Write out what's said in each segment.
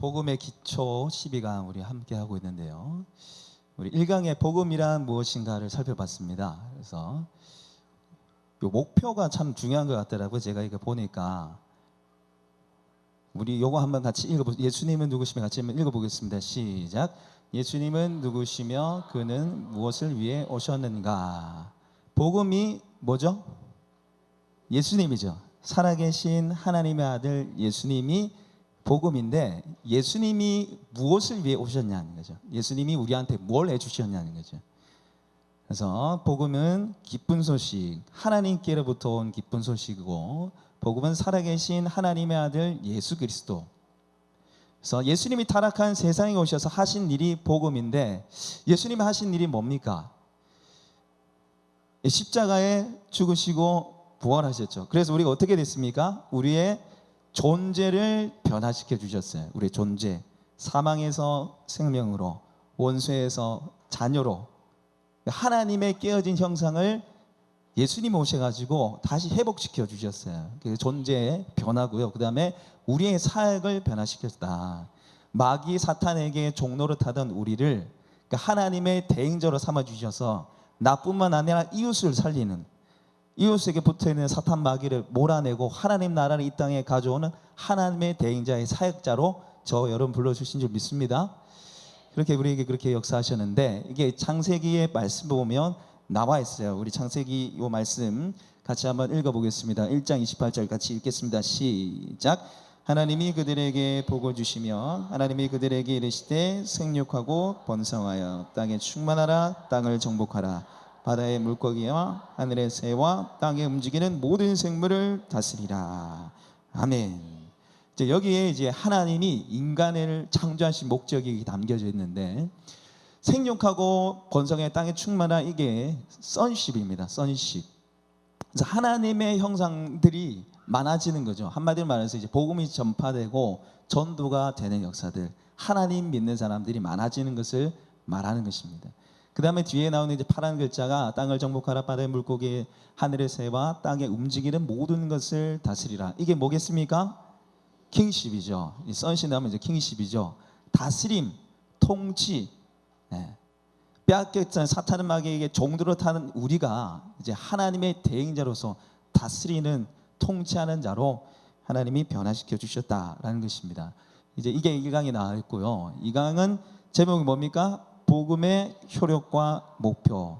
복음의 기초 12강 우리 함께 하고 있는데요. 우리 1강의 복음이란 무엇인가를 살펴봤습니다. 그래서 요 목표가 참 중요한 것 같더라고요. 제가 이거 보니까 우리 요거 한번 같이 예수님은 누구시며 같이 한번 읽어보겠습니다. 시작. 예수님은 누구시며 그는 무엇을 위해 오셨는가? 복음이 뭐죠? 예수님이죠. 살아계신 하나님의 아들 예수님이 복음인데, 예수님이 무엇을 위해 오셨냐는 거죠. 예수님이 우리한테 뭘 해주셨냐는 거죠. 그래서 복음은 기쁜 소식, 하나님께로부터 온 기쁜 소식이고, 복음은 살아계신 하나님의 아들 예수 그리스도. 그래서 예수님이 타락한 세상에 오셔서 하신 일이 복음인데, 예수님이 하신 일이 뭡니까? 십자가에 죽으시고 부활하셨죠. 그래서 우리가 어떻게 됐습니까? 우리의 존재를 변화시켜 주셨어요. 우리의 존재, 사망에서 생명으로, 원수에서 자녀로, 하나님의 깨어진 형상을 예수님 오셔가지고 다시 회복시켜 주셨어요. 그 존재의 변화고요. 그 다음에 우리의 사역을 변화시켰다. 마귀 사탄에게 종로를 타던 우리를 하나님의 대행자로 삼아 주셔서 나뿐만 아니라 이웃을 살리는, 이웃에게 붙어있는 사탄 마귀를 몰아내고 하나님 나라를 이 땅에 가져오는 하나님의 대행자의 사역자로 저 여러분 불러주신 줄 믿습니다. 그렇게 우리에게 그렇게 역사하셨는데, 이게 창세기의 말씀 보면 나와 있어요. 우리 창세기 이 말씀 같이 한번 읽어보겠습니다. 1장 28절 같이 읽겠습니다. 시작. 하나님이 그들에게 복을 주시며 하나님이 그들에게 이르시되 생육하고 번성하여 땅에 충만하라. 땅을 정복하라. 바다의 물고기와 하늘의 새와 땅에 움직이는 모든 생물을 다스리라. 아멘. 이제 여기에 이제 하나님이 인간을 창조하신 목적이 담겨져 있는데, 생육하고 번성의 땅에 충만하, 이게 sonship입니다. sonship. 그래서 하나님의 형상들이 많아지는 거죠. 한마디로 말해서 이제 복음이 전파되고 전도가 되는 역사들, 하나님 믿는 사람들이 많아지는 것을 말하는 것입니다. 그 다음에 뒤에 나오는 이제 파란 글자가 땅을 정복하라. 바다의 물고기, 하늘의 새와 땅에 움직이는 모든 것을 다스리라. 이게 뭐겠습니까? 킹십이죠. 이 선신 나오면 이제 킹십이죠. 다스림, 통치. 빼앗겼던 사탄은 마귀에게 종들어 타는 우리가 이제 하나님의 대행자로서 다스리는, 통치하는 자로 하나님이 변화시켜 주셨다라는 것입니다. 이제 이게 1강에 나와 있고요. 2강은 제목이 뭡니까? 복음의 효력과 목표.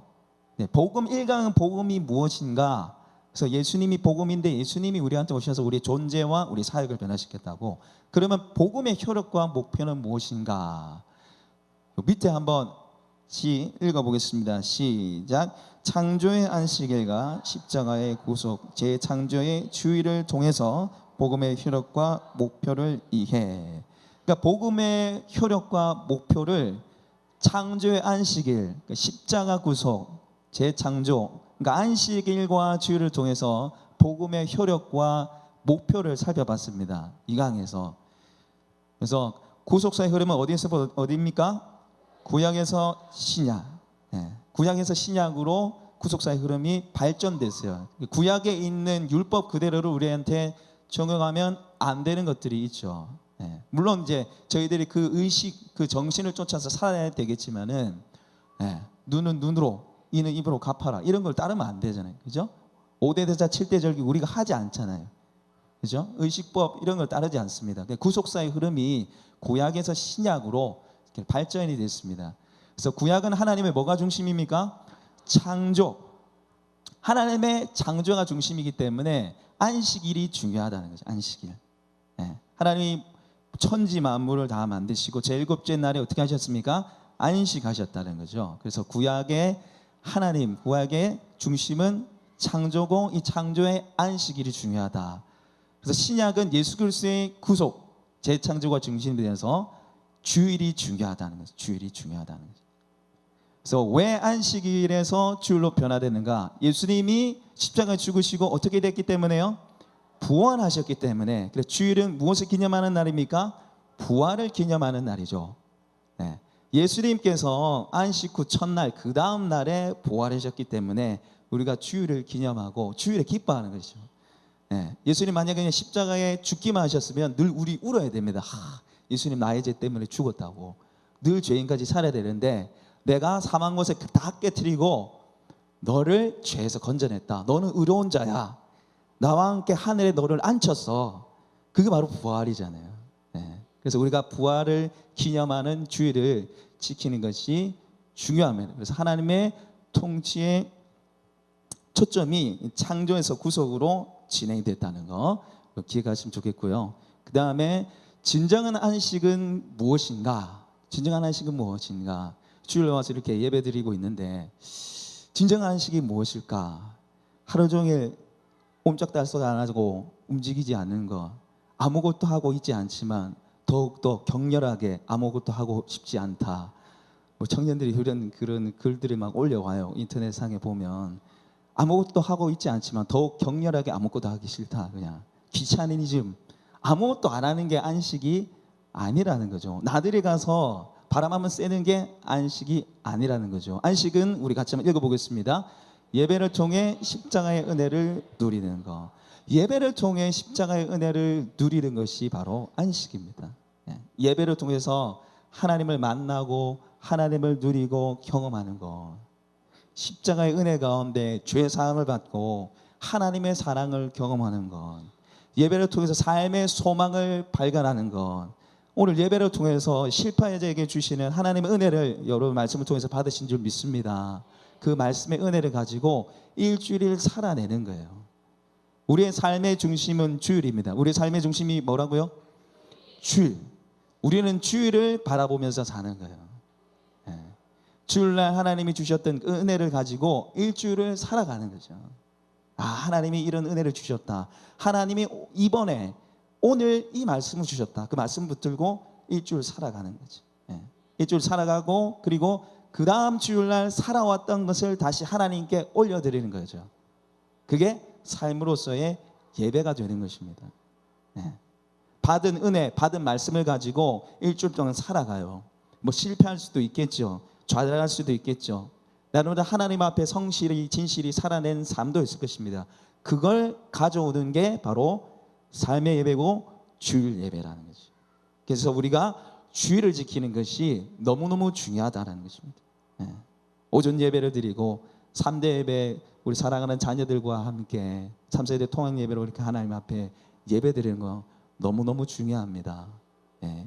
복음 1강은 복음이 무엇인가? 그래서 예수님이 복음인데 예수님이 우리한테 오셔서 우리의 존재와 우리 사역을 변화시켰다고. 그러면 복음의 효력과 목표는 무엇인가? 밑에 한번 읽어보겠습니다. 시작. 창조의 안식일과 십자가의 구속, 재창조의 주의를 통해서 복음의 효력과 목표를 이해. 그러니까 복음의 효력과 목표를 창조의 안식일, 십자가 구속, 재창조, 그러니까 안식일과 주의를 통해서 복음의 효력과 목표를 살펴봤습니다. 이 강에서. 그래서 구속사의 흐름은 어디에서 어디입니까? 구약에서 신약. 구약에서 신약으로 구속사의 흐름이 발전됐어요. 구약에 있는 율법 그대로를 우리한테 적용하면 안 되는 것들이 있죠. 물론 이제 저희들이 그 의식, 그 정신을 쫓아서 살아야 되겠지만은, 눈은 눈으로, 이는 입으로 갚아라, 이런 걸 따르면 안 되잖아요. 그죠? 5대 대자 7대 절기 우리가 하지 않잖아요. 그죠? 의식법 이런 걸 따르지 않습니다. 구속사의 흐름이 구약에서 신약으로 발전이 됐습니다. 그래서 구약은 하나님의 뭐가 중심입니까? 창조. 하나님의 창조가 중심이기 때문에 안식일이 중요하다는 거죠. 안식일. 하나님이 천지 만물을 다 만드시고 제7째 날에 어떻게 하셨습니까? 안식하셨다는 거죠. 그래서 구약의 하나님, 구약의 중심은 창조고, 이 창조의 안식일이 중요하다. 그래서 신약은 예수 그리스도의 구속, 재창조가 중심이 되어서 주일이 중요하다는 거죠. 주일이 중요하다는 거죠. 그래서 왜 안식일에서 주일로 변화되는가? 예수님이 십자가에 죽으시고 어떻게 됐기 때문에요? 부활하셨기 때문에. 그래서 주일은 무엇을 기념하는 날입니까? 부활을 기념하는 날이죠. 예수님께서 안식 후 첫날, 그 다음 날에 부활하셨기 때문에 우리가 주일을 기념하고 주일에 기뻐하는 것이죠. 예수님 만약에 십자가에 죽기만 하셨으면 늘 우리 울어야 됩니다. 예수님 나의 죄 때문에 죽었다고. 늘 죄인까지 살아야 되는데 내가 사망 것을 다 깨트리고 너를 죄에서 건져냈다. 너는 의로운 자야. 나와 함께 하늘에 너를 앉혔어. 그게 바로 부활이잖아요. 네. 그래서 우리가 부활을 기념하는 주일을 지키는 것이 중요합니다. 그래서 하나님의 통치의 초점이 창조에서 구속으로 진행이 됐다는 거 기억하시면 좋겠고요. 그 다음에 진정한 안식은 무엇인가? 진정한 안식은 무엇인가? 주일에 와서 이렇게 예배드리고 있는데 진정한 안식이 무엇일까? 하루 종일 옴짝달싹 안 하고 움직이지 않는 것, 아무것도 하고 있지 않지만 더욱더 격렬하게 아무것도 하고 싶지 않다. 뭐 청년들이 그런 글들이 막 올려와요. 인터넷상에 보면 아무것도 하고 있지 않지만 더욱 격렬하게 아무것도 하기 싫다. 그냥 귀차니즘, 아무것도 안 하는 게 안식이 아니라는 거죠. 나들이 가서 바람 한번 쐬는 게 안식이 아니라는 거죠. 안식은 우리 같이 한번 읽어보겠습니다. 예배를 통해 십자가의 은혜를 누리는 것. 예배를 통해 십자가의 은혜를 누리는 것이 바로 안식입니다. 예배를 통해서 하나님을 만나고 하나님을 누리고 경험하는 것. 십자가의 은혜 가운데 죄 사함을 받고 하나님의 사랑을 경험하는 것. 예배를 통해서 삶의 소망을 발견하는 것. 오늘 예배를 통해서 실패한 자에게 주시는 하나님의 은혜를 여러분 말씀을 통해서 받으신 줄 믿습니다. 그 말씀의 은혜를 가지고 일주일을 살아내는 거예요. 우리의 삶의 중심은 주일입니다. 우리의 삶의 중심이 뭐라고요? 주일. 우리는 주일을 바라보면서 사는 거예요. 주일날 하나님이 주셨던 그 은혜를 가지고 일주일을 살아가는 거죠. 아, 하나님이 이런 은혜를 주셨다. 하나님이 이번에 오늘 이 말씀을 주셨다. 그 말씀 붙들고 일주일 살아가는 거죠. 일주일 살아가고 그리고 그 다음 주일날 살아왔던 것을 다시 하나님께 올려드리는 거죠. 그게 삶으로서의 예배가 되는 것입니다. 받은 은혜, 받은 말씀을 가지고 일주일 동안 살아가요. 뭐 실패할 수도 있겠죠. 좌절할 수도 있겠죠. 나는 하나님 앞에 성실히 진실이 살아낸 삶도 있을 것입니다. 그걸 가져오는 게 바로 삶의 예배고 주일 예배라는 거죠. 그래서 우리가 주일을 지키는 것이 너무너무 중요하다는 것입니다. 오전 예배를 드리고 3대 예배, 우리 사랑하는 자녀들과 함께 3세대 통합 예배로 이렇게 하나님 앞에 예배 드리는 거 너무너무 중요합니다.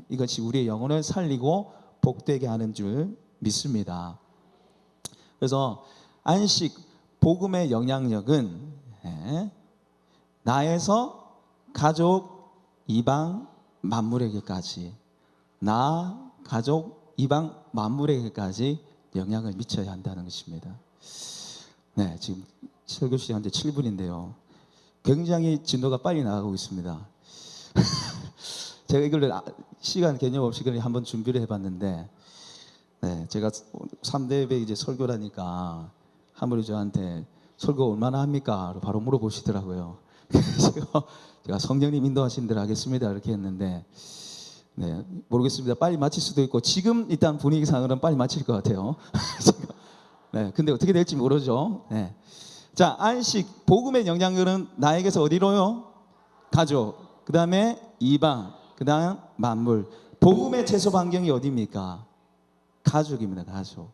이것이 우리의 영혼을 살리고 복되게 하는 줄 믿습니다. 그래서 안식, 복음의 영향력은 나에서 가족, 이방, 만물에게까지, 나, 가족, 이방, 만물에게까지 영향을 미쳐야 한다는 것입니다. 네, 지금 설교 시간 이제 7분인데요. 굉장히 진도가 빨리 나가고 있습니다. 제가 이걸 시간 개념 없이 그냥 한번 준비를 해봤는데, 네, 제가 3대 예배 이제 설교라니까 한 분이 저한테 설교 얼마나 합니까? 바로 물어보시더라고요. 제가 성령님 인도하신 대로 하겠습니다 이렇게 했는데, 네, 모르겠습니다. 빨리 마칠 수도 있고 지금 일단 분위기상으로는 빨리 마칠 것 같아요. 네, 근데 어떻게 될지 모르죠. 네. 자, 안식, 복음의 영향력은 나에게서 어디로요? 가족, 그 다음에 이방, 그 다음 만물. 복음의 최소 반경이 어디입니까? 가족입니다. 가족.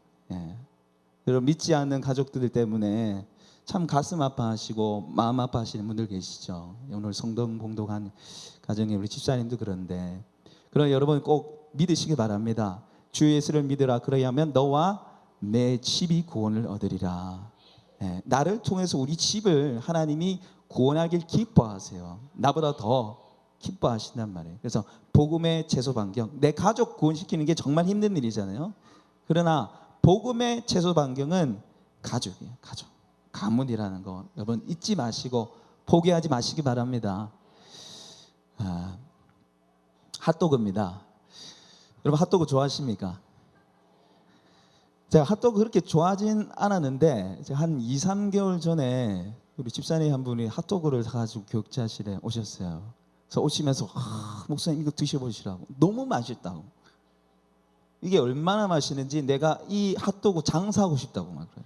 여러분 믿지 않는 가족들 때문에 참 가슴 아파하시고 마음 아파하시는 분들 계시죠. 오늘 성동 봉독한 가정의 우리 집사님도 그런데, 그러나 여러분 꼭 믿으시기 바랍니다. 주 예수를 믿으라. 그러야면 너와 내 집이 구원을 얻으리라. 나를 통해서 우리 집을 하나님이 구원하길 기뻐하세요. 나보다 더 기뻐하신단 말이에요. 그래서 복음의 최소 반경, 내 가족 구원시키는 게 정말 힘든 일이잖아요. 그러나 복음의 최소 반경은 가족이에요. 가족, 가문이라는 거 여러분 잊지 마시고 포기하지 마시기 바랍니다. 핫도그입니다. 여러분 핫도그 좋아하십니까? 제가 핫도그 그렇게 좋아하진 않았는데 제가 한 2, 3개월 전에 우리 집사님 한 분이 핫도그를 사가지고 교육자실에 오셨어요. 그래서 오시면서 목사님 이거 드셔보시라고. 너무 맛있다고. 이게 얼마나 맛있는지 내가 이 핫도그 장사하고 싶다고 막 그래요.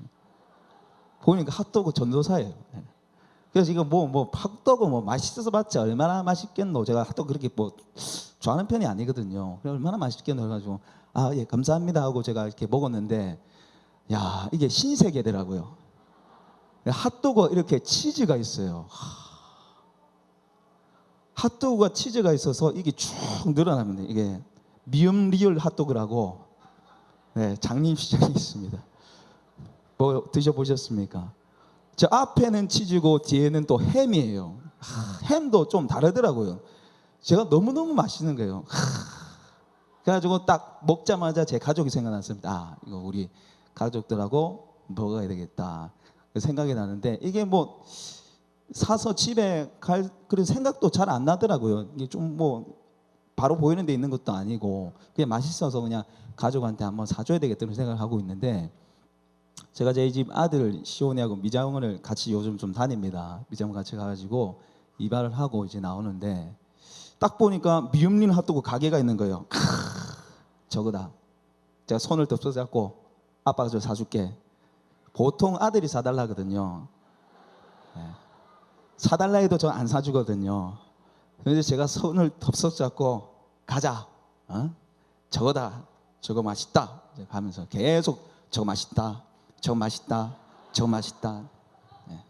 보니까 핫도그 전도사예요. 그래서 이거 뭐 핫도그 뭐 맛있어서 봤자 얼마나 맛있겠노. 제가 핫도그 그렇게 뭐 좋아하는 편이 아니거든요. 그래 얼마나 맛있겠노 해가지고 아 예 감사합니다 하고 제가 이렇게 먹었는데 야 이게 신세계더라고요. 핫도그 이렇게 치즈가 있어요. 핫도그가 치즈가 있어서 이게 쭉 늘어납니다. 이게 미음 리얼 핫도그라고 네, 장림시장에 있습니다. 뭐 드셔보셨습니까? 저 앞에는 치즈고 뒤에는 또 햄이에요. 햄도 좀 다르더라고요. 제가 너무너무 맛있는 거예요. 그래가지고 딱 먹자마자 제 가족이 생각났습니다. 아 이거 우리 가족들하고 먹어야 되겠다 그 생각이 나는데 이게 뭐 사서 집에 갈 그런 생각도 잘 안 나더라고요. 이게 좀 뭐 바로 보이는 데 있는 것도 아니고 그냥 맛있어서 그냥 가족한테 한번 사줘야 되겠다는 생각을 하고 있는데 제가 저희 집 아들 시온이하고 미장원을 같이 요즘 좀 다닙니다. 미장원 같이 가가지고 이발을 하고 이제 나오는데 딱 보니까 미음린 핫도그 가게가 있는 거예요. 저거다. 제가 손을 덥석 잡고 아빠가 저 사줄게. 보통 아들이 사달라 하거든요. 네. 사달라 해도 저 안 사주거든요. 그래서 제가 손을 덥석 잡고 가자. 어? 저거다. 저거 맛있다. 가면서 계속 저거 맛있다. 저거 맛있다. 저거 맛있다. 네.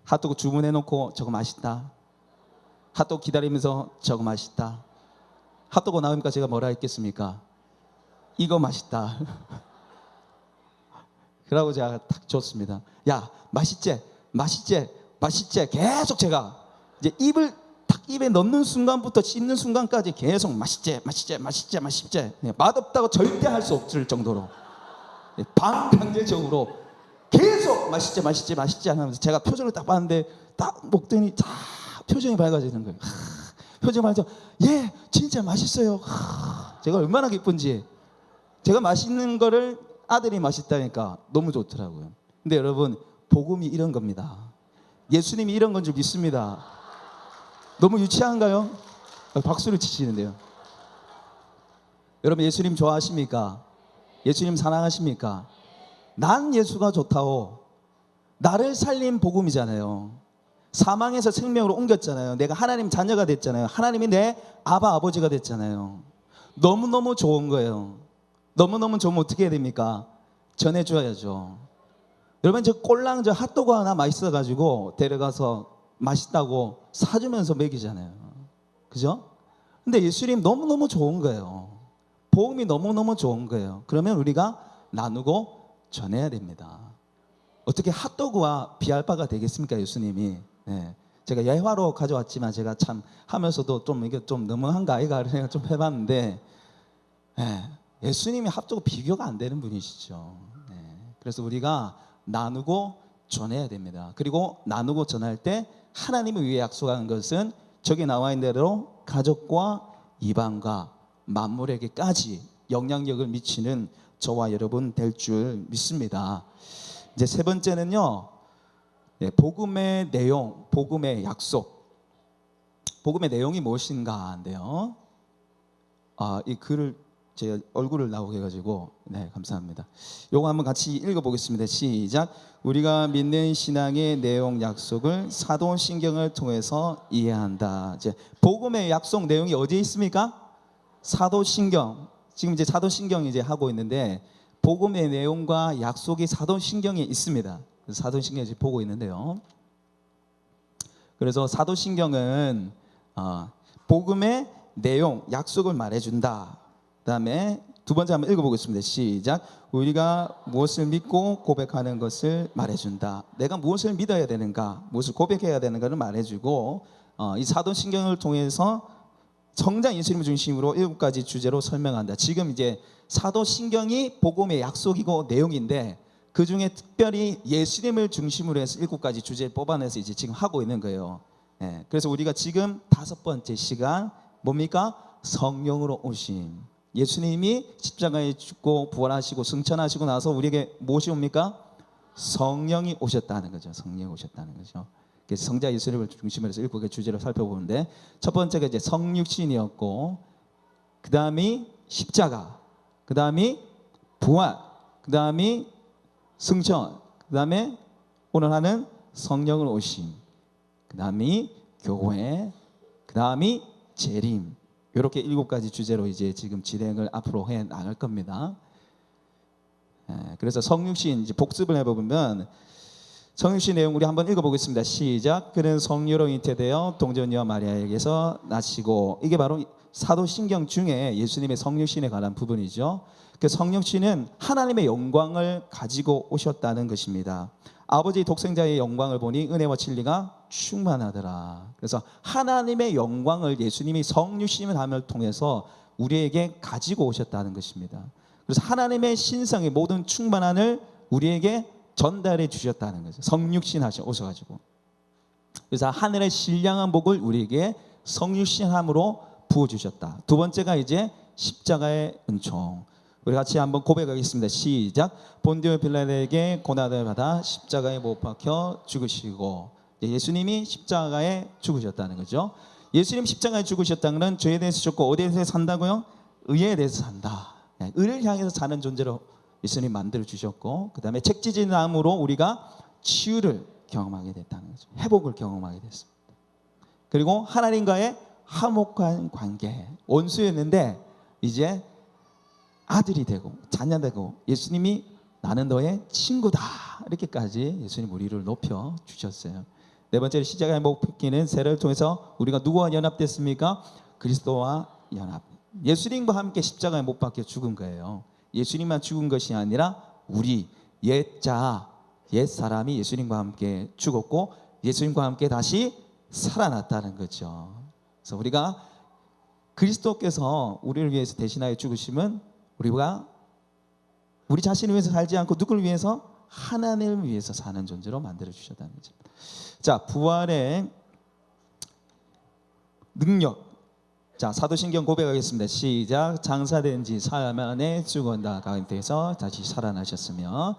핫도그 주문해 놓고 저거 맛있다. 핫도그 기다리면서 저거 맛있다. 핫도그 나오니까 제가 뭐라 했겠습니까? 이거 맛있다. 그러고 제가 딱 줬습니다. 야 맛있지? 맛있지? 맛있지? 계속 제가 이제 입을 딱 입에 넣는 순간부터 씹는 순간까지 계속 맛있지? 맛있지? 맛있지? 맛있지? 맛없다고 절대 할 수 없을 정도로 반강제적으로 계속 맛있지? 맛있지? 맛있지? 하면서 제가 표정을 딱 봤는데 딱 먹더니 다 표정이 밝아지는 거예요. 표정이 밝아져. 예, 진짜 맛있어요. 제가 얼마나 기쁜지. 제가 맛있는 거를 아들이 맛있다니까 너무 좋더라고요. 근데 여러분 복음이 이런 겁니다. 예수님이 이런 건 줄 믿습니다. 너무 유치한가요? 박수를 치시는데요. 여러분 예수님 좋아하십니까? 예수님 사랑하십니까? 난 예수가 좋다오. 나를 살린 복음이잖아요. 사망에서 생명으로 옮겼잖아요. 내가 하나님 자녀가 됐잖아요. 하나님이 내 아버지가 됐잖아요. 너무너무 좋은 거예요. 너무너무 좋으면 어떻게 해야 됩니까? 전해줘야죠. 여러분 저 꼴랑 저 핫도그 하나 맛있어가지고 데려가서 맛있다고 사주면서 먹이잖아요. 그죠? 근데 예수님 너무너무 좋은 거예요. 복음이 너무너무 좋은 거예요. 그러면 우리가 나누고 전해야 됩니다. 어떻게 핫도그와 비할 바가 되겠습니까? 예수님이. 네. 제가 예화로 가져왔지만 제가 참 하면서도 좀 이게 좀 너무한가 아이가 생각 좀 해봤는데 네. 예수님이 핫도그 비교가 안 되는 분이시죠. 네. 그래서 우리가 나누고 전해야 됩니다. 그리고 나누고 전할 때 하나님을 위해 약속한 것은 저기 나와 있는 대로 가족과 이방과 만물에게까지 영향력을 미치는 저와 여러분 될 줄 믿습니다. 이제 세 번째는요, 복음의 내용, 복음의 약속. 복음의 내용이 무엇인가인데요. 이 글을 제 얼굴을 나오게 해가지고 네 감사합니다. 요거 한번 같이 읽어보겠습니다. 시작. 우리가 믿는 신앙의 내용 약속을 사도신경을 통해서 이해한다. 이제 복음의 약속 내용이 어디에 있습니까? 사도신경. 지금 이제 사도신경 이제 하고 있는데 복음의 내용과 약속이 사도신경에 있습니다. 사도신경 이제 보고 있는데요. 그래서 사도신경은 복음의 내용, 약속을 말해준다. 그 다음에 두 번째 한번 읽어보겠습니다. 시작. 우리가 무엇을 믿고 고백하는 것을 말해준다. 내가 무엇을 믿어야 되는가, 무엇을 고백해야 되는가를 말해주고 이 사도신경을 통해서 성장 예수님을 중심으로 7가지 주제로 설명한다. 지금 이제 사도신경이 복음의 약속이고 내용인데 그 중에 특별히 예수님을 중심으로 해서 7가지 주제를 뽑아내서 이제 지금 하고 있는 거예요. 네, 그래서 우리가 지금 5번째 시간 뭡니까? 성령으로 오심. 예수님이 십자가에 죽고 부활하시고 승천하시고 나서 우리에게 무엇이 옵니까? 성령이 오셨다는 거죠. 성령이 오셨다는 거죠. 그래서 성자 예수님을 중심으로 해서 7개 주제를 살펴보는데 첫 번째가 이제 성육신이었고, 그 다음이 십자가, 그 다음이 부활, 그 다음이 승천, 그 다음에 오늘 하는 성령을 오심, 그 다음이 교회, 그 다음이 재림. 이렇게 7가지 주제로 이제 지금 진행을 앞으로 해 나갈 겁니다. 그래서 성육신 이제 복습을 해보면 성육신 내용 우리 한번 읽어보겠습니다. 시작. 그는 성녀로 잉태되어 동정녀 마리아에게서 나시고, 이게 바로 사도신경 중에 예수님의 성육신에 관한 부분이죠. 그 성육신은 하나님의 영광을 가지고 오셨다는 것입니다. 아버지 독생자의 영광을 보니 은혜와 진리가 충만하더라. 그래서 하나님의 영광을 예수님이 성육신을 함을 통해서 우리에게 가지고 오셨다는 것입니다. 그래서 하나님의 신성의 모든 충만함을 우리에게 전달해 주셨다는 거죠. 성육신 오셔가지고. 그래서 하늘의 신령한 복을 우리에게 성육신함으로 부어주셨다. 두 번째가 이제 십자가의 은총. 우리 같이 한번 고백하겠습니다. 시작. 본디오 빌라도에게 고난을 받아 십자가에 못 박혀 죽으시고, 예수님이 십자가에 죽으셨다는 거죠. 예수님 십자가에 죽으셨다는 건 죄에 대해서 죽고 어디에 대해서 산다고요? 의에 대해서 산다. 의를 향해서 사는 존재로 예수님 만들어 주셨고, 그 다음에 책지진 나음으로 우리가 치유를 경험하게 됐다는 거죠. 회복을 경험하게 됐습니다. 그리고 하나님과의 화목한 관계, 원수였는데 이제 아들이 되고 자녀 되고, 예수님이 나는 너의 친구다, 이렇게까지 예수님 우리를 높여 주셨어요. 네 번째로 십자가의 못 박히는 세례를 통해서 우리가 누구와 연합됐습니까? 그리스도와 연합. 예수님과 함께 십자가에 못 박혀 죽은 거예요. 예수님만 죽은 것이 아니라 우리 옛사람이 예수님과 함께 죽었고 예수님과 함께 다시 살아났다는 거죠. 그래서 우리가 그리스도께서 우리를 위해서 대신하여 죽으심은 우리가 우리 자신을 위해서 살지 않고 누구를 위해서? 하나님을 위해서 사는 존재로 만들어 주셨다는 거죠. 자, 부활의 능력. 자, 사도신경 고백하겠습니다. 시작. 장사된 지 사흘 만에 죽었다 가운데서 다시 살아나셨으며,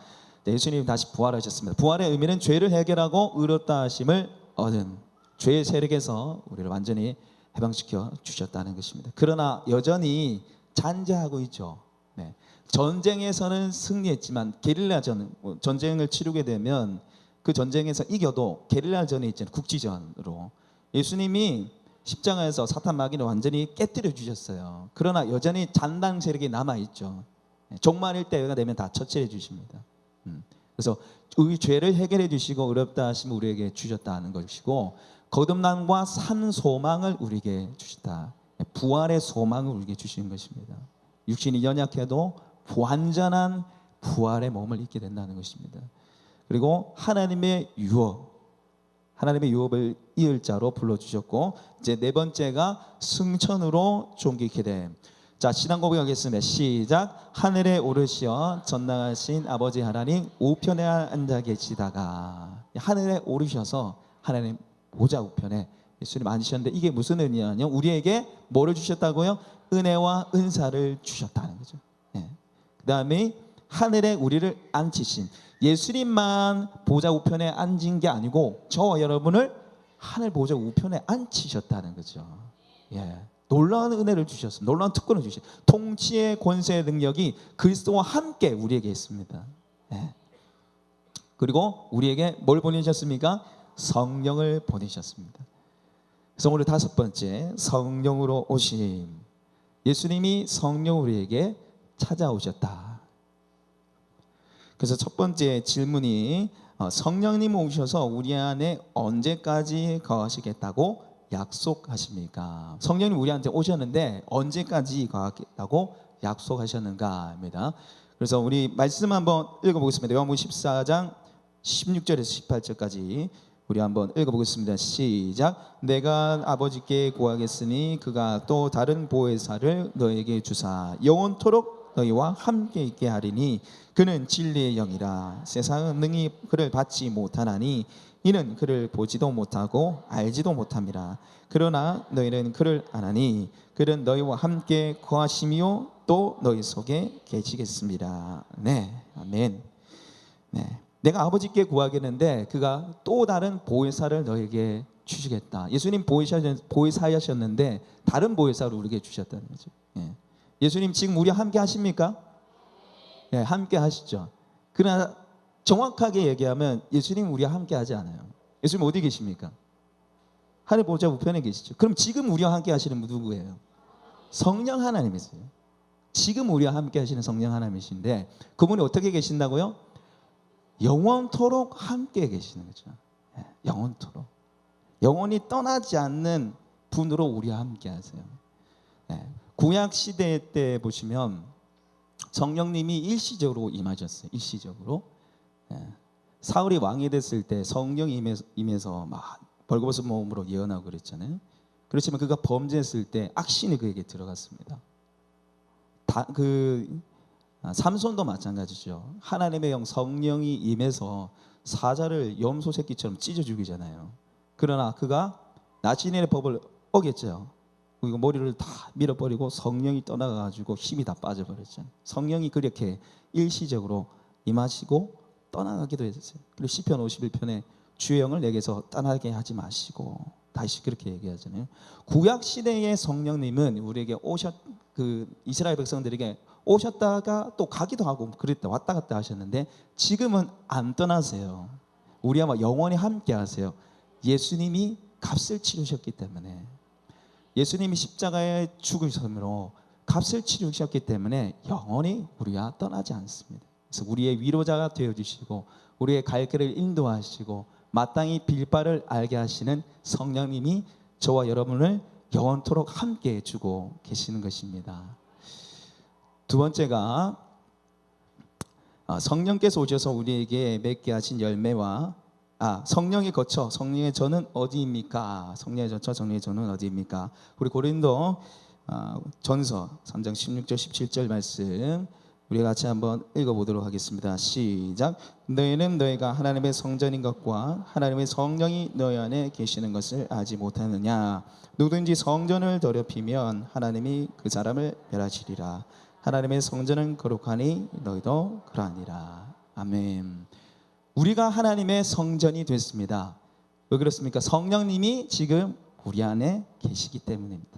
예수님 다시 부활하셨습니다. 부활의 의미는 죄를 해결하고 의롭다 하심을 얻은, 죄의 세력에서 우리를 완전히 해방시켜 주셨다는 것입니다. 그러나 여전히 잔재하고 있죠. 네. 전쟁에서는 승리했지만 게릴라전, 전쟁을 치르게 되면 그 전쟁에서 이겨도 게릴라전이 있잖아요. 국지전으로. 예수님이 십자가에서 사탄 마귀를 완전히 깨뜨려 주셨어요. 그러나 여전히 잔당 세력이 남아있죠. 종말일 때가 되면 다 처치해 주십니다. 그래서 우리 죄를 해결해 주시고 의롭다 하심을 우리에게 주셨다는 것이고, 거듭남과 산 소망을 우리에게 주셨다. 부활의 소망을 우리에게 주시는 것입니다. 육신이 연약해도 완전한 부활의 몸을 입게 된다는 것입니다. 그리고 하나님의 유업을 이을 자로 불러주셨고, 이제 네 번째가 승천으로 존귀케 됨. 자, 신앙 고백하겠습니다. 시작. 하늘에 오르시어 전능하신 아버지 하나님 우편에 앉아 계시다가, 하늘에 오르셔서 하나님 보좌 우편에 예수님 앉으셨는데, 이게 무슨 의미냐면 우리에게 뭐를 주셨다고요? 은혜와 은사를 주셨다는 거죠. 네. 그 다음에 하늘에 우리를 앉히신, 예수님만 보좌 우편에 앉은 게 아니고 저와 여러분을 하늘 보좌 우편에 앉히셨다는 거죠. 예. 놀라운 은혜를 주셨습니다. 놀라운 특권을 주셨어요. 통치의 권세의 능력이 그리스도와 함께 우리에게 있습니다. 예. 그리고 우리에게 뭘 보내셨습니까? 성령을 보내셨습니다. 그래서 오늘 다섯 번째, 성령으로 오심. 예수님이 성령 우리에게 찾아오셨다. 그래서 첫 번째 질문이 성령님 오셔서 우리 안에 언제까지 거하시겠다고 약속하십니까? 성령님 우리한테 오셨는데 언제까지 거하겠다고 약속하셨는가입니다. 그래서 우리 말씀 한번 읽어보겠습니다. 요한복음 14장 16절에서 18절까지 우리 한번 읽어보겠습니다. 시작. 내가 아버지께 구하겠으니 그가 또 다른 보혜사를 너에게 주사 영원토록 너희와 함께 있게 하리니 그는 진리의 영이라. 세상은 능히 그를 받지 못하나니 이는 그를 보지도 못하고 알지도 못함이라. 그러나 너희는 그를 아나니 그는 너희와 함께 거하시며 또 너희 속에 계시겠습니다. 네, 아멘. 네, 내가 아버지께 구하겠는데 그가 또 다른 보혜사를 너에게 주시겠다. 예수님 보혜사였는데 다른 보혜사를 우리에게 주셨다는 거죠. 예. 예수님 지금 우리와 함께 하십니까? 네, 함께 하시죠. 그러나 정확하게 얘기하면 예수님 우리와 함께 하지 않아요. 예수님 어디 계십니까? 하늘 보좌 우편에 계시죠. 그럼 지금 우리와 함께 하시는 분 누구예요? 성령 하나님이세요. 지금 우리와 함께 하시는 성령 하나님이신데 그분이 어떻게 계신다고요? 영원토록 함께 계시는 거죠. 영원토록. 영원히 떠나지 않는 분으로 우리와 함께 하세요. 구약 시대 때 보시면 성령님이 일시적으로 임하셨어요. 일시적으로. 사울이 왕이 됐을 때 성령이 임해서 막 벌거벗은 몸으로 예언하고 그랬잖아요. 그렇지만 그가 범죄했을 때 악신이 그에게 들어갔습니다. 삼손도 마찬가지죠. 하나님의 영 성령이 임해서 사자를 염소 새끼처럼 찢어 죽이잖아요. 그러나 그가 나치인의 법을 어겼죠. 그리고 머리를 다 밀어버리고 성령이 떠나가지고 힘이 다 빠져버렸죠. 성령이 그렇게 일시적으로 임하시고 떠나가기도 했어요. 그리고 시편 51편에 주의 영을 내게서 떠나게 하지 마시고 다시 그렇게 얘기하잖아요. 구약 시대의 성령님은 우리에게 이스라엘 백성들에게 오셨다가 또 가기도 하고 그랬다 왔다 갔다 하셨는데 지금은 안 떠나세요. 우리와 영원히 함께 하세요. 예수님이 값을 치르셨기 때문에 예수님이 십자가에 죽으심으로 값을 치르셨기 때문에 영원히 우리와 떠나지 않습니다. 그래서 우리의 위로자가 되어주시고 우리의 갈 길을 인도하시고 마땅히 빌바를 알게 하시는 성령님이 저와 여러분을 영원토록 함께 해주고 계시는 것입니다. 두 번째가 성령께서 오셔서 우리에게 맺게 하신 열매와 성령이 거쳐 성령의 저는 어디입니까? 성령의 거쳐 성령의 저는 어디입니까? 우리 고린도 전서 3장 16절 17절 말씀 우리 같이 한번 읽어보도록 하겠습니다. 시작. 너희는 너희가 하나님의 성전인 것과 하나님의 성령이 너희 안에 계시는 것을 알지 못하느냐? 누구든지 성전을 더럽히면 하나님이 그 사람을 멸하시리라. 하나님의 성전은 거룩하니 너희도 그러하니라. 아멘. 우리가 하나님의 성전이 됐습니다. 왜 그렇습니까? 성령님이 지금 우리 안에 계시기 때문입니다.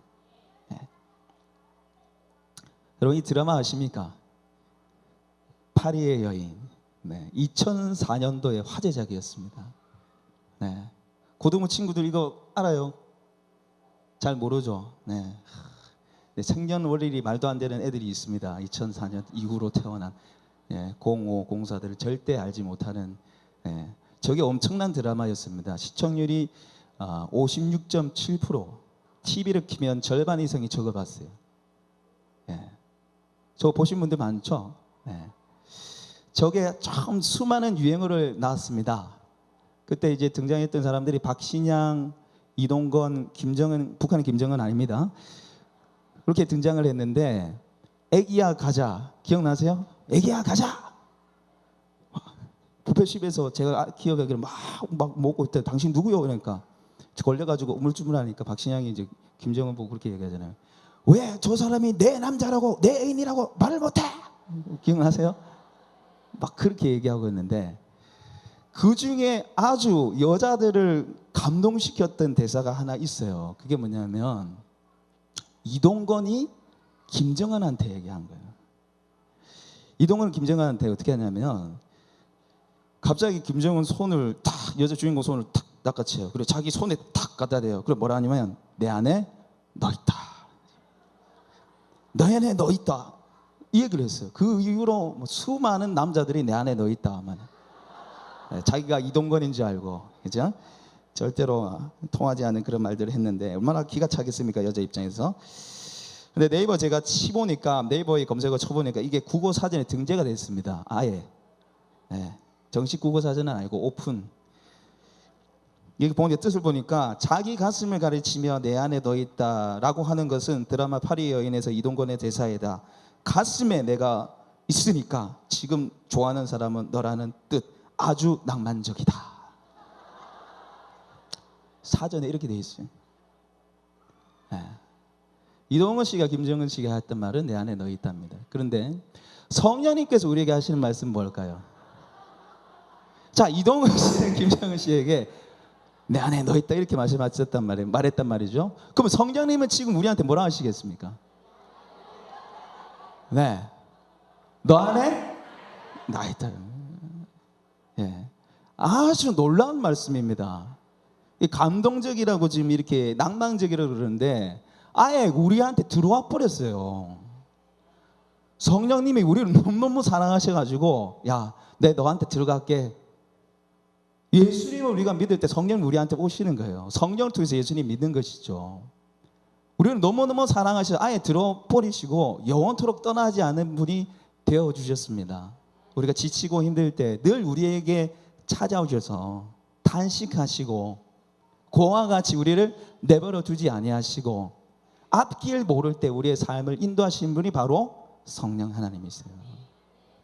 여러분 이 드라마 아십니까? 파리의 여인. 2004년도에 화제작이었습니다. 고등부 친구들 이거 알아요? 잘 모르죠? 생년월일이 말도 안 되는 애들이 있습니다. 2004년 이후로 태어난 05, 04들을 절대 알지 못하는 저게 엄청난 드라마였습니다. 시청률이 56.7%. TV를 키면 절반 이상이 저거 봤어요. 저거 보신 분들 많죠? 저게 참 수많은 유행어를 낳았습니다. 그때 이제 등장했던 사람들이 박신양, 이동건, 김정은, 북한의 김정은 아닙니다. 그렇게 등장을 했는데 애기야 가자 기억나세요? 애기야 가자. 부패십에서 제가 기억하기로 막 먹고 있다. 당신 누구요? 그러니까 걸려가지고 우물쭈물하니까 박신양이 이제 김정은 보고 그렇게 얘기하잖아요. 왜 저 사람이 내 남자라고 내 애인이라고 말을 못해? 기억나세요? 막 그렇게 얘기하고 있는데 그 중에 아주 여자들을 감동시켰던 대사가 하나 있어요. 그게 뭐냐면 이동건이 김정은한테 얘기한 거예요. 이동건은 김정은한테 어떻게 하냐면 갑자기 김정은 손을 탁 여자 주인공 손을 탁 낚아채요. 그리고 자기 손에 탁 갖다 대요. 그리고 뭐라 하냐면 내 안에 너 있다. 내 안에 너 있다. 이 얘기를 했어요. 그 이후로 수많은 남자들이 내 안에 너 있다 하면 자기가 이동건인 줄 알고 그죠? 절대로 통하지 않는 그런 말들을 했는데 얼마나 기가 차겠습니까 여자 입장에서. 근데 네이버 제가 치보니까 네이버에 검색어 쳐보니까 이게 국어 사전에 등재가 됐습니다. 아예 정식 국어 사전은 아니고 오픈. 여기 보니까 뜻을 보니까 자기 가슴을 가르치며 내 안에 너 있다라고 하는 것은 드라마 파리의 여인에서 이동건의 대사이다. 가슴에 내가 있으니까 지금 좋아하는 사람은 너라는 뜻. 아주 낭만적이다. 사전에 이렇게 돼 있어요. 이동건 씨가 김정은 씨가 했던 말은 내 안에 너 있답니다. 그런데 성령님께서 우리에게 하시는 말씀은 뭘까요? 자, 이동건 씨는 김정은 씨에게 내 안에 너 있다 이렇게 말했단 말이죠. 그럼 성령님은 지금 우리한테 뭐라 하시겠습니까? 너 안에 나 있다. 아주 놀라운 말씀입니다. 감동적이라고 지금 이렇게 낭만적이라고 그러는데 아예 우리한테 들어와 버렸어요. 성령님이 우리를 너무너무 사랑하셔가지고 야, 내 너한테 들어갈게. 예수님을 우리가 믿을 때 성령이 우리한테 오시는 거예요. 성령을 통해서 예수님 믿는 것이죠. 우리는 너무너무 사랑하셔서 아예 들어버리시고 영원토록 떠나지 않은 분이 되어주셨습니다. 우리가 지치고 힘들 때 늘 우리에게 찾아오셔서 탄식하시고 고와 같이 우리를 내버려 두지 아니하시고 앞길 모를 때 우리의 삶을 인도하시는 분이 바로 성령 하나님이세요.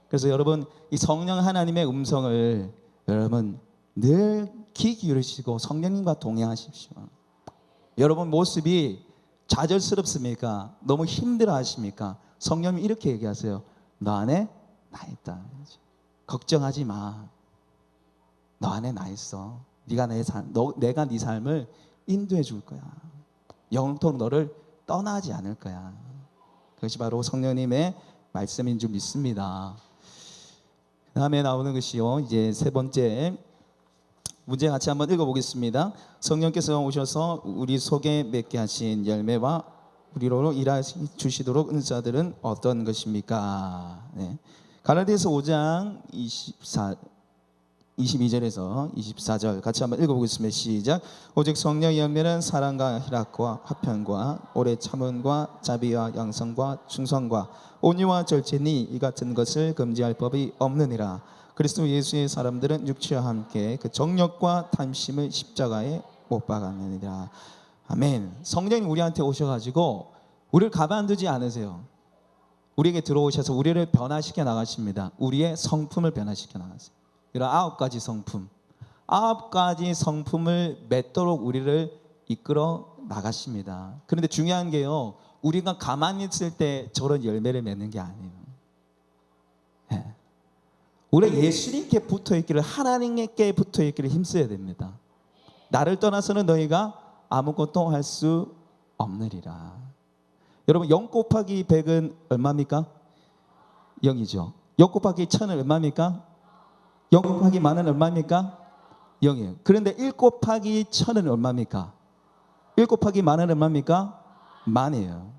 그래서 여러분 이 성령 하나님의 음성을 여러분 늘 귀 기울이시고 성령님과 동행하십시오. 여러분 모습이 좌절스럽습니까? 너무 힘들어 하십니까? 성령님이 이렇게 얘기하세요. 너 안에 나 있다. 걱정하지 마. 너 안에 나 있어. 내가 네 삶을 인도해 줄 거야. 영원토록 너를 떠나지 않을 거야. 그것이 바로 성령님의 말씀인 줄 믿습니다. 그 다음에 나오는 것이요, 이제 세 번째 문제 같이 한번 읽어보겠습니다. 성령께서 오셔서 우리 속에 맺게 하신 열매와 우리로 일하시 주시도록 은사들은 어떤 것입니까? 네. 갈라디아서 5장 22절에서 24절 같이 한번 읽어보겠습니다. 시작. 오직 성령의 열매는 사랑과 희락과 화평과 오래 참음과 자비와 양성과 충성과 온유와 절제니 이 같은 것을 금지할 법이 없느니라. 그리스도 예수의 사람들은 육체와 함께 그 정욕과 탐심을 십자가에 못 박았느니라. 아멘. 성령이 우리한테 오셔가지고 우리를 가만두지 않으세요. 우리에게 들어오셔서 우리를 변화시켜 나가십니다. 우리의 성품을 변화시켜 나가세요. 이런 9가지 성품, 9가지 성품을 맺도록 우리를 이끌어 나가십니다. 그런데 중요한 게요, 우리가 가만히 있을 때 저런 열매를 맺는 게 아니에요. 네. 우리가 예수님께 붙어있기를, 하나님께 붙어있기를 힘써야 됩니다. 나를 떠나서는 너희가 아무것도 할 수 없느리라. 여러분 0 곱하기 100은 얼마입니까? 0이죠. 0 곱하기 1000은 얼마입니까? 0 곱하기 만은 얼마입니까? 0이에요. 그런데 1 곱하기 1000은 얼마입니까? 1 곱하기 만은 얼마입니까? 만이에요.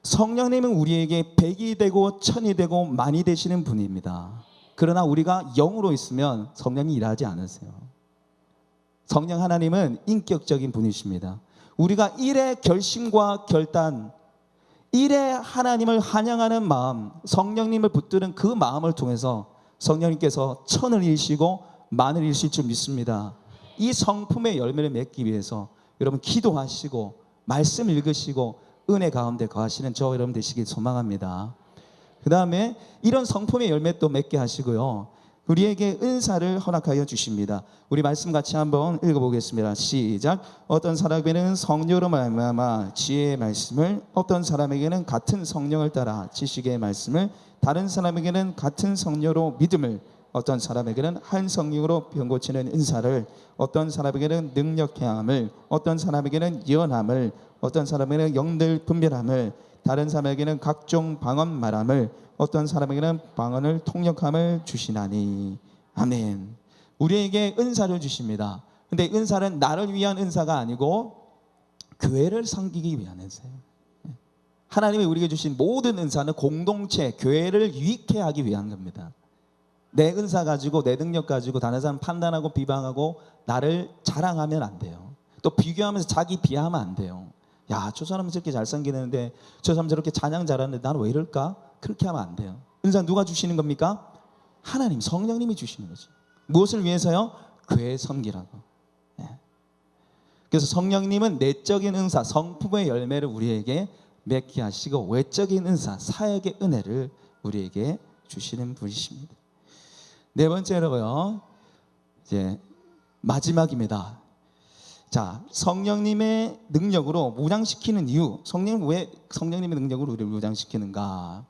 성령님은 우리에게 100이 되고 1000이 되고 만이 되시는 분입니다. 그러나 우리가 0으로 있으면 성령이 일하지 않으세요. 성령 하나님은 인격적인 분이십니다. 우리가 일의 결심과 결단, 일의 하나님을 환영하는 마음, 성령님을 붙드는 그 마음을 통해서 성령님께서 1000을 일시고 만을 일실 줄 믿습니다. 이 성품의 열매를 맺기 위해서 여러분 기도하시고 말씀 읽으시고 은혜 가운데 거하시는 저 여러분 되시길 소망합니다. 그 다음에 이런 성품의 열매 또 맺게 하시고요, 우리에게 은사를 허락하여 주십니다. 우리 말씀 같이 한번 읽어보겠습니다. 시작. 어떤 사람에게는 성령으로 말미암아 지혜의 말씀을, 어떤 사람에게는 같은 성령을 따라 지식의 말씀을, 다른 사람에게는 같은 성령으로 믿음을, 어떤 사람에게는 한 성령으로 병 고치는 은사를, 어떤 사람에게는 능력 행함을, 어떤 사람에게는 예언함을, 어떤 사람에게는 영들 분별함을, 다른 사람에게는 각종 방언 말함을, 어떤 사람에게는 방언을 통역함을 주시나니. 아멘. 우리에게 은사를 주십니다. 근데 은사는 나를 위한 은사가 아니고 교회를 섬기기 위한 은사예요. 하나님이 우리에게 주신 모든 은사는 공동체, 교회를 유익해 하기 위한 겁니다. 내 은사 가지고, 내 능력 가지고 다른 사람 판단하고 비방하고 나를 자랑하면 안 돼요. 또 비교하면서 자기 비하하면 안 돼요. 야, 저 사람은 저렇게 잘생기는데, 저 사람 저렇게 찬양 잘하는데 나는 왜 이럴까? 그렇게 하면 안 돼요. 은사 누가 주시는 겁니까? 하나님, 성령님이 주시는 거죠. 무엇을 위해서요? 교회 섬기라고. 네. 그래서 성령님은 내적인 은사, 성품의 열매를 우리에게 맺게 하시고, 외적인 은사, 사역의 은혜를 우리에게 주시는 분이십니다. 네 번째로요, 이제 마지막입니다. 자, 성령님의 능력으로 무장시키는 이유. 성령님의 능력으로 우리를 무장시키는가?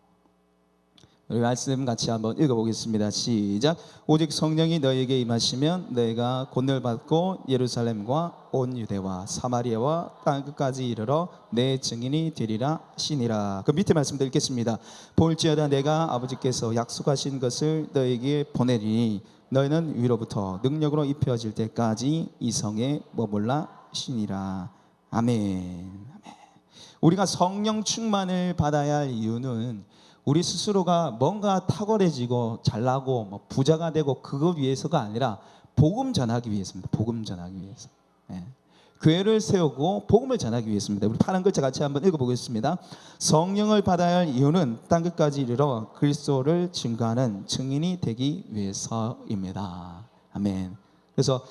우리 말씀 같이 한번 읽어보겠습니다. 시작. 오직 성령이 너에게 임하시면 너희가 권능을 받고 예루살렘과 온 유대와 사마리아와 땅 끝까지 이르러 내 증인이 되리라 하시니라. 그 밑에 말씀도 읽겠습니다. 볼지어다 내가 아버지께서 약속하신 것을 너에게 보내리니 너희는 위로부터 능력으로 입혀질 때까지 이 성에 머물라 하시니라. 아멘. 우리가 성령 충만을 받아야 할 이유는 우리 스스로가 뭔가 탁월해지고 잘나고 뭐 부자가 되고 그것 위해서가 아니라 복음 전하기 위해서입니다. 복음 전하기 위해서. 교회를 세우고 복음을 전하기 위해서입니다. 우리 파란 글자 같이 한번 읽어보겠습니다. 성령을 받아야 할 이유는 땅 끝까지 이르러 그리스도를 증거하는 증인이 되기 위해서입니다. 아멘. 그래서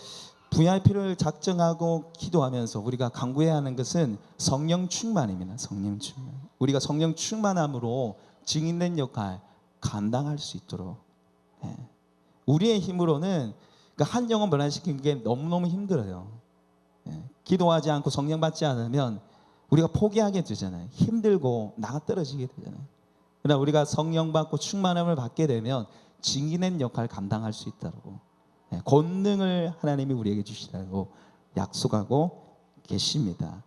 VIP를 작정하고 기도하면서 우리가 간구해야 하는 것은 성령 충만입니다. 성령 충만. 우리가 성령 충만함으로 증인된 역할 감당할 수 있도록. 우리의 힘으로는 한 영혼 변화시키는 게 너무너무 힘들어요. 기도하지 않고 성령 받지 않으면 우리가 포기하게 되잖아요. 힘들고 나가 떨어지게 되잖아요. 그러나 우리가 성령 받고 충만함을 받게 되면 증인된 역할 감당할 수 있다고. 권능을 하나님이 우리에게 주시라고 약속하고 계십니다.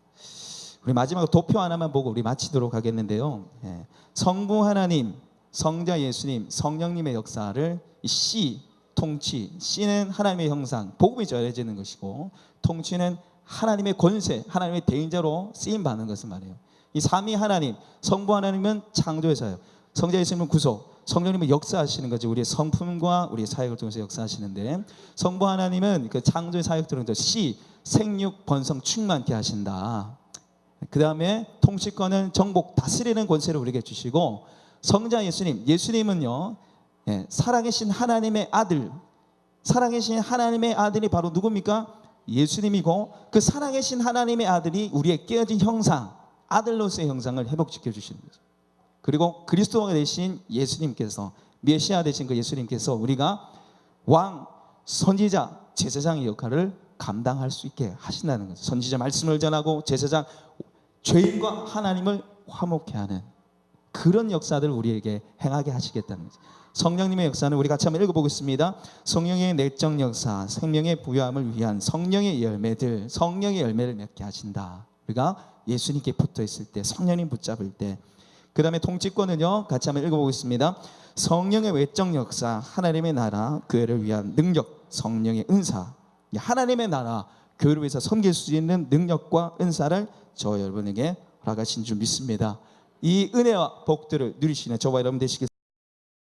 우리 마지막으로 도표 하나만 보고 우리 마치도록 하겠는데요. 성부 하나님, 성자 예수님, 성령님의 역사를 씨, 통치, 씨는 하나님의 형상, 복음이 전해지는 것이고 통치는 하나님의 권세, 하나님의 대인자로 쓰임 받는 것을 말해요. 이 삼위 하나님, 성부 하나님은 창조에서요. 성자 예수님은 구속, 성령님은 역사하시는 거죠. 우리의 성품과 우리의 사역을 통해서 역사하시는데 성부 하나님은 그 창조의 사역들을 통해서 씨, 생육, 번성 충만케 하신다. 그 다음에 통치권은 정복, 다스리는 권세를 우리에게 주시고 성자 예수님, 예수님은요 살아계신 하나님의 아들, 살아계신 하나님의 아들이 바로 누굽니까? 예수님이고 그 살아계신 하나님의 아들이 우리의 깨어진 형상, 아들로서의 형상을 회복시켜 주시는 거죠. 그리고 그리스도가 되신 예수님께서, 메시아 되신 그 예수님께서 우리가 왕, 선지자, 제사장의 역할을 감당할 수 있게 하신다는 거죠. 선지자 말씀을 전하고 제사장 죄인과 하나님을 화목케 하는 그런 역사들을 우리에게 행하게 하시겠다는 거죠. 성령님의 역사는 우리 같이 한번 읽어보겠습니다. 성령의 내적 역사, 생명의 부여함을 위한 성령의 열매들, 성령의 열매를 맺게 하신다. 우리가 예수님께 붙어 있을 때, 성령님 붙잡을 때. 그 다음에 통치권은요, 같이 한번 읽어보겠습니다. 성령의 외적 역사, 하나님의 나라, 교회를 위한 능력, 성령의 은사. 하나님의 나라, 교회를 위해서 섬길 수 있는 능력과 은사를 저 여러분에게 허락하신 줄 믿습니다. 이 은혜와 복들을 누리시는 저와 여러분 되시길